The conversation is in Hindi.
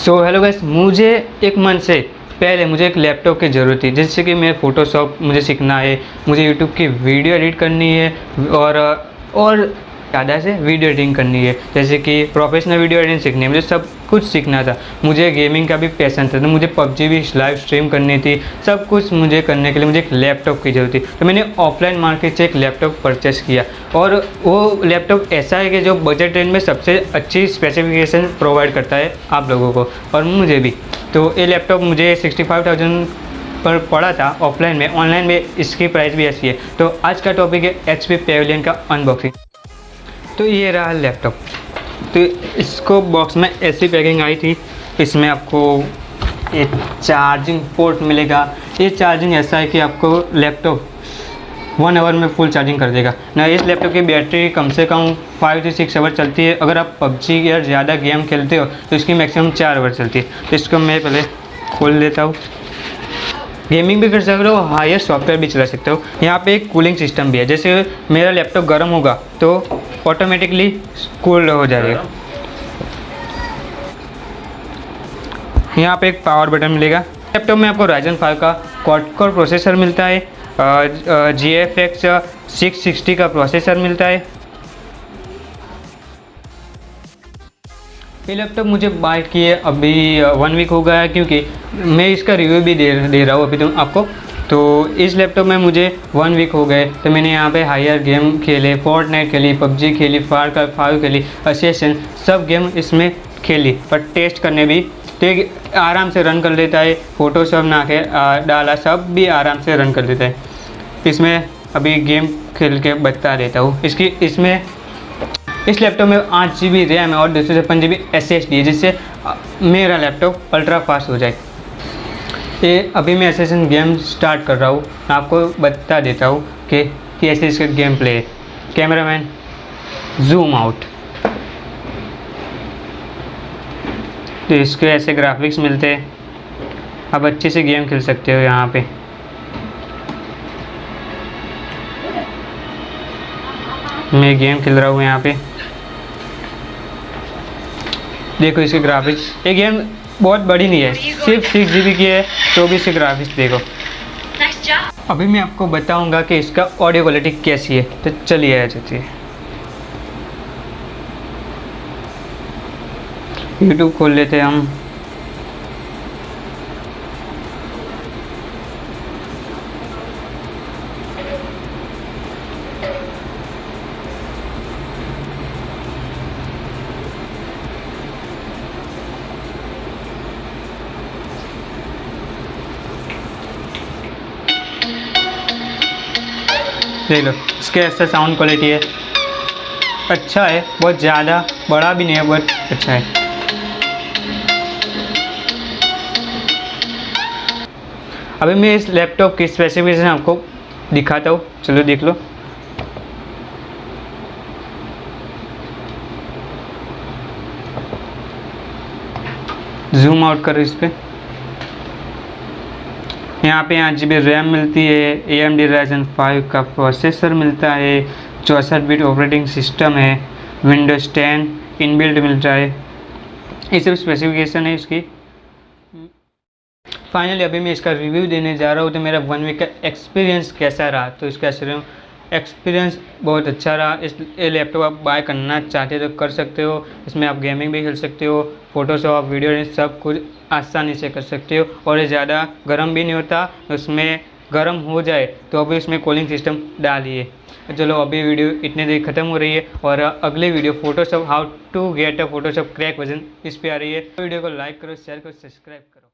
सो हेलो गाइस, मुझे एक मन से पहले मुझे एक लैपटॉप की ज़रूरत थी, जिससे कि मैं फ़ोटोशॉप मुझे सीखना है, मुझे यूट्यूब की वीडियो एडिट करनी है और ज़्यादा से वीडियो एडिटिंग करनी है, जैसे कि प्रोफेशनल वीडियो एडिटिंग सीखनी है। मुझे सब कुछ सीखना था। मुझे गेमिंग का भी पैशन था, तो मुझे पबजी भी लाइव स्ट्रीम करनी थी। सब कुछ मुझे करने के लिए मुझे एक लैपटॉप की ज़रूरत थी। तो मैंने ऑफलाइन मार्केट से एक लैपटॉप परचेस किया, और वो लैपटॉप ऐसा है कि जो बजट रेंज में सबसे अच्छी स्पेसिफिकेशन प्रोवाइड करता है आप लोगों को और मुझे भी। तो ये लैपटॉप मुझे 65,000 पर पड़ा था ऑफलाइन में। ऑनलाइन में इसकी प्राइस भी ऐसी है। तो आज का टॉपिक है HP पेविलियन का अनबॉक्सिंग। तो ये रहा लैपटॉप। तो इसको बॉक्स में ऐसी पैकिंग आई थी। इसमें आपको एक चार्जिंग पोर्ट मिलेगा। ये चार्जिंग ऐसा है कि आपको लैपटॉप 1 आवर में फुल चार्जिंग कर देगा ना। इस लैपटॉप की बैटरी कम से कम 5 से 6 आवर चलती है। अगर आप पबजी या ज़्यादा गेम खेलते हो तो इसकी मैक्सिमम 4 आवर चलती है। तो इसको मैं पहले खोल लेता हूँ। गेमिंग भी कर सकते हो, हायर सॉफ्टवेयर भी चला सकते हो। यहाँ पे एक कूलिंग सिस्टम भी है। जैसे मेरा लैपटॉप गर्म होगा तो ऑटोमेटिकली कूल हो जाएगा। यहाँ पे एक पावर बटन मिलेगा। लैपटॉप में आपको Ryzen 5 का क्वाड कोर प्रोसेसर मिलता है। GFX 660 का प्रोसेसर मिलता है। ये लैपटॉप मुझे बाय किए अभी 1 वीक हो गया है, क्योंकि मैं इसका रिव्यू भी दे रहा हूँ अभी तो आपको। तो इस लैपटॉप में मुझे 1 वीक हो गए। तो मैंने यहाँ पे हायर गेम खेले, फोर्टनाइट खेली, पबजी खेली, फार क्राई 5 खेली, असेसन, सब गेम इसमें खेली। पर टेस्ट करने भी तो आराम से रन कर लेता है। फोटोशॉप ना के डाला, सब भी आराम से रन कर देता है। इसमें अभी गेम खेल के बता देता हूँ। इस लैपटॉप में 8 GB रैम है और 256 GB SSD है, जिससे मेरा लैपटॉप अल्ट्रा फास्ट हो जाए। ये अभी मैं एसेसन गेम स्टार्ट कर रहा हूँ। मैं आपको बता देता हूँ कि कैसे इसका गेम प्ले है। Cameraman zoom out. तो इसके ऐसे ग्राफिक्स मिलते हैं। आप अच्छे से गेम खेल सकते हो। यहाँ पे मैं गेम खेल रहा हूँ। यहाँ पे देखो इसके ग्राफिक्स। ये गेम बहुत बड़ी नहीं है, सिर्फ 6 GB की है, तो भी इसके ग्राफिक्स देखो। अभी मैं आपको बताऊंगा कि इसका ऑडियो क्वालिटी कैसी है। तो चलिए आ जाती है। यूट्यूब खोल लेते हैं हम। देख लो इसके ऐसा साउंड क्वालिटी है, अच्छा है। बहुत ज़्यादा बड़ा भी नहीं है, बहुत अच्छा है। अभी मैं इस लैपटॉप की स्पेसिफिकेशन आपको दिखाता हूँ। चलो देख लो। जूम आउट करो इस पर। यहाँ पे 8 GB रैम मिलती है। AMD Ryzen 5 का प्रोसेसर मिलता है। 64 बिट ऑपरेटिंग सिस्टम है। विंडोज 10 इनबिल्ट मिलता है। ये सब स्पेसिफिकेशन है इसकी। फाइनली अभी मैं इसका रिव्यू देने जा रहा हूँ। तो मेरा 1 वीक का एक्सपीरियंस कैसा रहा, तो इसका एक्सपीरियंस बहुत अच्छा रहा। इस लैपटॉप आप बाय करना चाहते हो तो कर सकते हो। इसमें आप गेमिंग भी खेल सकते हो, फोटोशॉप, वीडियो एडिट सब कुछ आसानी से कर सकते हो। और ये ज़्यादा गर्म भी नहीं होता। उसमें गर्म हो जाए तो अभी इसमें कूलिंग सिस्टम डालिए। चलो अभी वीडियो इतने देर ख़त्म हो रही है, और अगली video Photoshop how to get a Photoshop crack version इस पर आ रही है। वीडियो को लाइक करो, शेयर करो, सब्सक्राइब करो।